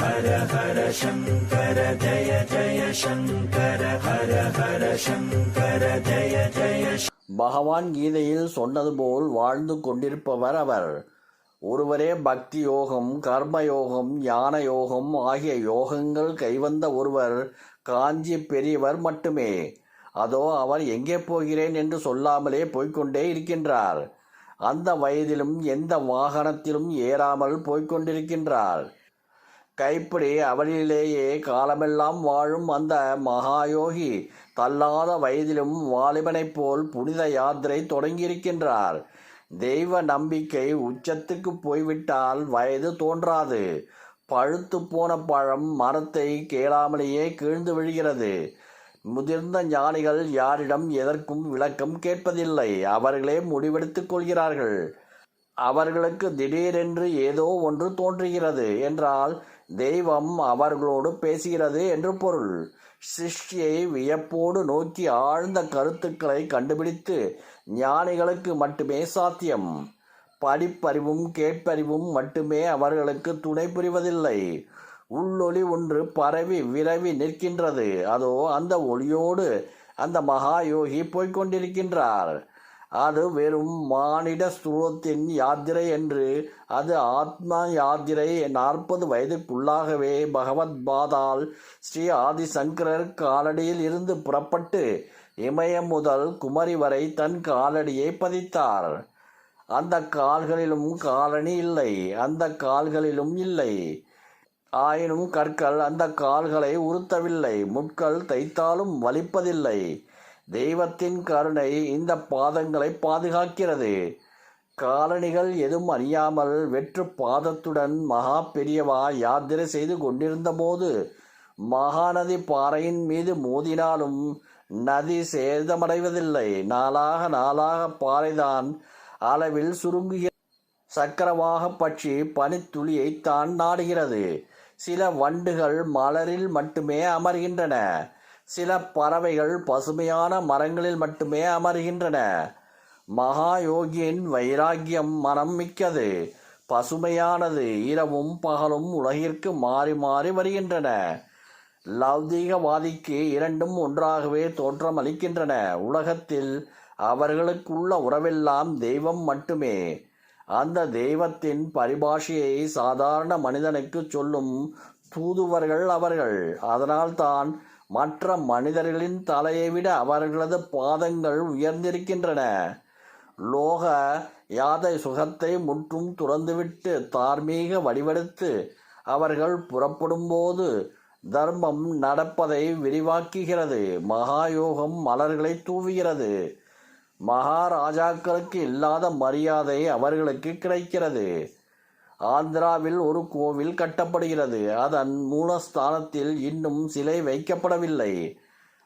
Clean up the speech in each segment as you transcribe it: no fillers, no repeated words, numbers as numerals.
ஹர ஹர சங்கர ஜய ஜய சங்கர ஹர ஹர சங்கர ஜய ஜய. பகவான் கீதையில் சொன்னது போல் வாழ்ந்து கொண்டிருப்பவர் அவர் ஒருவரே. பக்தி யோகம், கர்மயோகம், ஞான யோகம் ஆகிய யோகங்கள் கைவந்த ஒருவர் காஞ்சி பெரியவர் மட்டுமே. அதோ அவர் எங்கே போகிறேன் என்று சொல்லாமலே போய்கொண்டே இருக்கின்றார். அந்த வயதிலும் எந்த வாகனத்திலும் ஏறாமல் போய்கொண்டிருக்கின்றார். கைப்பிடி அவரிலேயே காலமெல்லாம் வாழும் அந்த மகாயோகி தள்ளாத வயதிலும் வாலிபனைப் போல் புனித யாத்திரை தொடங்கியிருக்கின்றார். தெய்வ நம்பிக்கை உச்சத்துக்கு போய்விட்டால் வயது தோன்றாது. பழுத்து போன பழம் மரத்தை கேளாமலேயே கீழ்ந்து விழுகிறது. முதிர்ந்த ஞானிகள் யாரிடம் எதற்கும் விளக்கம் கேட்பதில்லை. அவர்களே முடிவெடுத்துக் கொள்கிறார்கள். அவர்களுக்கு திடீரென்று ஏதோ ஒன்று தோன்றுகிறது என்றால் தெய்வம் அவர்களோடு பேசுகிறது என்று பொருள். சிருஷ்டியை வியப்போடு நோக்கி ஆழ்ந்த கருத்துக்களை கண்டுபிடித்து ஞானிகளுக்கு மட்டுமே சாத்தியம். படிப்பறிவும் கேட்பறிவும் மட்டுமே அவர்களுக்கு துணை புரிவதில்லை. உள்ளொளி ஒன்று பரவி விரவி நிற்கின்றது. அதோ அந்த ஒளியோடு அந்த மகா யோகி போய்கொண்டிருக்கின்றார். அது வெறும் மானிட ஸ்தூலத்தின் யாத்திரை என்று, அது ஆத்மா யாத்திரை. 40 வயதுக்குள்ளாகவே பகவத் பாதால் ஸ்ரீ ஆதிசங்கரர் காலடியில் இருந்து புறப்பட்டு இமயம் முதல் குமரி வரை தன் காலடியை பதித்தார். அந்த கால்களிலும் காலணி இல்லை, அந்த கால்களிலும் இல்லை. ஆயினும் கற்கள் அந்த கால்களை உறுத்தவில்லை. முட்கள் தைத்தாலும் வலிப்பதில்லை. தெய்வத்தின் கருணை இந்த பாதங்களை பாதுகாக்கிறது. காலணிகள் எதுவும் அணியாமல் வெற்று பாதத்துடன் மகா பெரியவா யாத்திரை செய்து கொண்டிருந்த போது மகாநதி பாறையின் மீது மோதினாலும் நதி சேதமடைவதில்லை. நாளாக நாளாக பாறைதான் அளவில் சுருங்குகிறது. சக்கரவாக பட்சி பனித்துளியை தான் நாடுகிறது. சில வண்டுகள் மலரில் மட்டுமே அமர்கின்றன. சில பறவைகள் பசுமையான மரங்களில் மட்டுமே அமர்கின்றன. மகா யோகியின் வைராக்கியம் மனம் மிக்கது, பசுமையானது. இரவும் பகலும் உலகிற்கு மாறி மாறி வருகின்றன. லௌதீகவாதிக்கு இரண்டும் ஒன்றாகவே தோற்றம் அளிக்கின்றன. உலகத்தில் அவர்களுக்குள்ள உறவெல்லாம் தெய்வம் மட்டுமே. அந்த தெய்வத்தின் பரிபாஷையை சாதாரண மனிதனுக்கு சொல்லும் தூதுவர்கள் அவர்கள். அதனால்தான் மற்ற மனிதர்களின் தலையை விட அவர்களது பாதங்கள் உயர்ந்திருக்கின்றன. லோக யாதை சுகத்தை முற்றும் துறந்துவிட்டு தார்மீக வடிவெடுத்து அவர்கள் புறப்படும்போது தர்மம் நடப்பதை விரிவாக்குகிறது. மகாயோகம் மலர்களை தூவுகிறது. மகாராஜாக்களுக்கு இல்லாத மரியாதை அவர்களுக்கு கிடைக்கிறது. ஆந்திராவில் ஒரு கோவில் கட்டப்படுகிறது. அதன் மூலஸ்தானத்தில் இன்னும் சிலை வைக்கப்படவில்லை.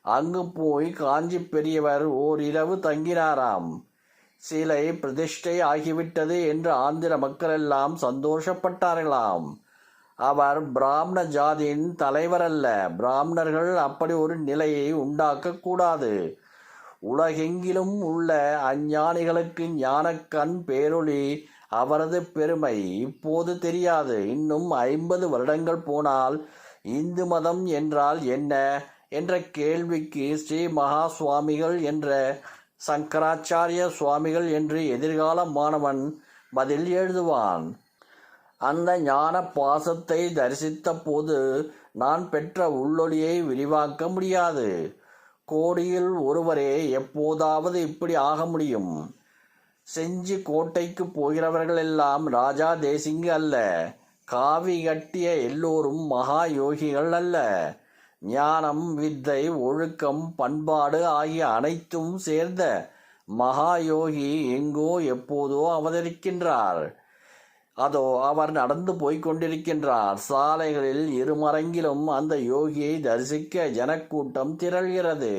அங்கு போய் காஞ்சி பெரியவர் ஓரிரவு தங்கினாராம். சிலை பிரதிஷ்டை ஆகிவிட்டது என்று ஆந்திர மக்களெல்லாம் சந்தோஷப்பட்டார்களாம். அவர் பிராமண ஜாதியின் தலைவர் அல்ல. பிராமணர்கள் அப்படி ஒரு நிலையை உண்டாக்கக்கூடாது. உலகெங்கிலும் உள்ள அஞ்ஞானிகளுக்கு ஞானக்கண் பேரொளி அவரது பெருமை இப்போது தெரியாது. இன்னும் 50 வருடங்கள் போனால் இந்து மதம் என்றால் என்ன என்ற கேள்விக்கு ஸ்ரீ மகா சுவாமிகள் என்ற சங்கராச்சாரிய சுவாமிகள் என்று எதிர்கால மாணவன் பதில் எழுதுவான். அந்த ஞான பாசத்தை தரிசித்த போது நான் பெற்ற உள்ளொளியை விரிவாக்க முடியாது. கோடியில் ஒருவரே எப்போதாவது இப்படி ஆக முடியும். செஞ்சி கோட்டைக்கு போகிறவர்கள் எல்லாம் ராஜா தேசிங்கு அல்ல. காவி கட்டிய எல்லோரும் மகா யோகிகள் அல்ல. ஞானம், வித்தை, ஒழுக்கம், பண்பாடு ஆகிய அனைத்தும் சேர்ந்த மகா யோகி எங்கோ எப்போதோ அவதரிக்கின்றார். அதோ அவர் நடந்து போய்கொண்டிருக்கின்றார். சாலைகளில் இருமரங்கிலும் அந்த யோகியை தரிசிக்க ஜனக்கூட்டம் திரள்கிறது.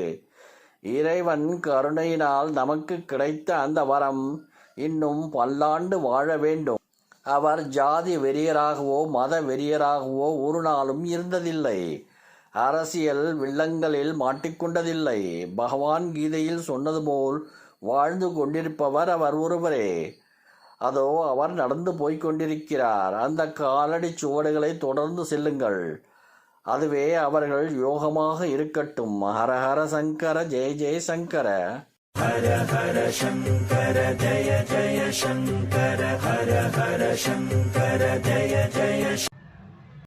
இறைவன் கருணையினால் நமக்கு கிடைத்த அந்த வரம் இன்னும் பல்லாண்டு வாழ வேண்டும். அவர் ஜாதி வெறியராகவோ மத வெறியராகவோ ஒரு நாளும் இருந்ததில்லை. அரசியல் வில்லங்களில் மாட்டிக்கொண்டதில்லை. பகவான் கீதையில் சொன்னது போல் வாழ்ந்து கொண்டிருப்பவர் அவர் ஒருவரே. அதோ அவர் நடந்து போய்க் கொண்டிருக்கிறார். அந்த காலடி சுவடுகளை தொடர்ந்து செல்லுங்கள். அதுவே அவர்கள் யோகமாக இருக்கட்டும். ஹர ஹர சங்கர ஜெய ஜெய சங்கர. ஹர ஹர சங்கர ஜய ஜய சங்கர. ஹர ஹர சங்கர ஜய ஜய